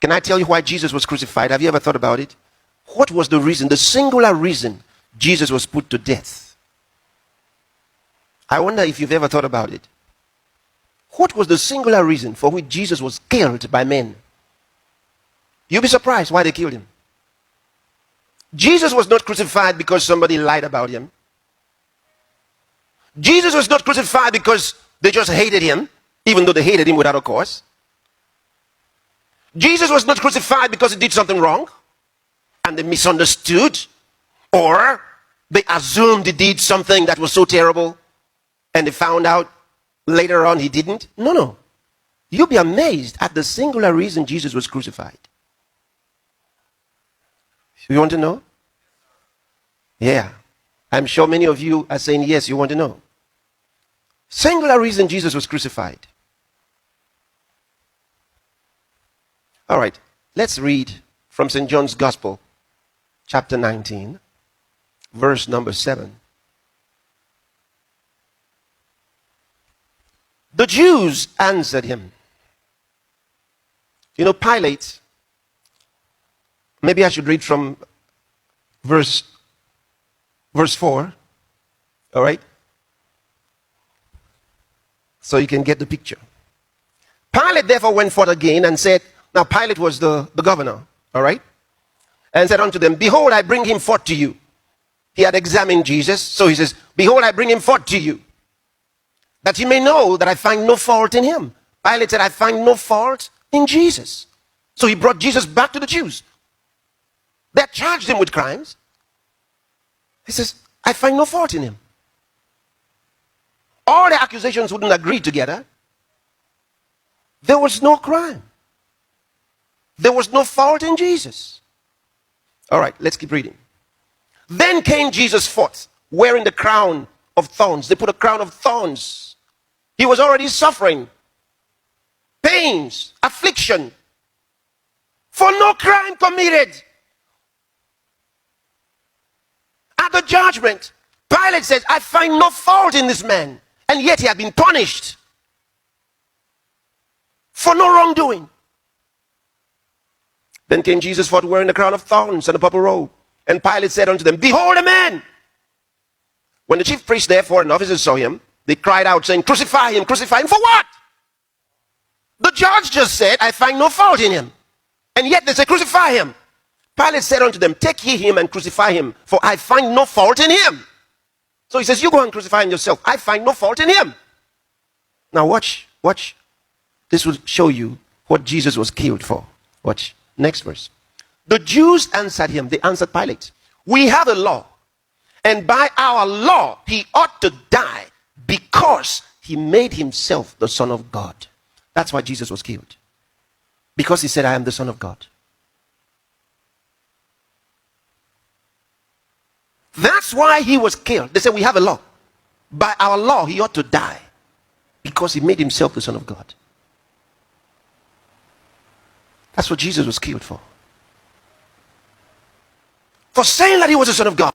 Can I tell you why Jesus was crucified? Have you ever thought about it? What was the reason, the singular reason Jesus was put to death? I wonder if you've ever thought about it. What was the singular reason for which Jesus was killed by men? You'll be surprised why they killed him. Jesus was not crucified because somebody lied about him. Jesus was not crucified because they just hated him, even though they hated him without a cause. Jesus was not crucified because he did something wrong and they misunderstood, or they assumed he did something that was so terrible and they found out later on he didn't. No. You'll be amazed at the singular reason Jesus was crucified. You want to know? Yeah. I'm sure many of you are saying yes, you want to know. Singular reason Jesus was crucified. All right, let's read from St. John's Gospel, chapter 19, verse number 7. The Jews answered him. You know, Pilate, maybe I should read from verse 4, all right? So you can get the picture. Pilate therefore went forth again and said, now Pilate was the governor, all right? And said unto them, behold, I bring him forth to you. He had examined Jesus, so he says, behold, I bring him forth to you, that he may know that I find no fault in him. Pilate said, I find no fault in Jesus. So he brought Jesus back to the Jews. They had charged him with crimes. He says, I find no fault in him. All the accusations wouldn't agree together. There was no crime. There was no fault in Jesus. All right, let's keep reading. Then came Jesus forth, wearing the crown of thorns. They put a crown of thorns. He was already suffering pains, affliction, for no crime committed. At the judgment, Pilate says, I find no fault in this man, and yet he had been punished for no wrongdoing. Then came Jesus forth wearing the crown of thorns and a purple robe. And Pilate said unto them, behold a man. When the chief priests therefore and officers saw him, they cried out, saying, crucify him for what? The judge just said, I find no fault in him. And yet they say, crucify him. Pilate said unto them, take ye him and crucify him, for I find no fault in him. So he says, you go and crucify him yourself. I find no fault in him. Now watch. This will show you what Jesus was killed for. Watch. Next verse. The Jews answered him. They answered Pilate. We have a law, and by our law he ought to die because he made himself the Son of God. That's why Jesus was killed. Because he said, I am the Son of God. That's why he was killed. They said, we have a law. By our law he ought to die because he made himself the Son of God. That's what Jesus was killed for. For saying that he was the Son of God.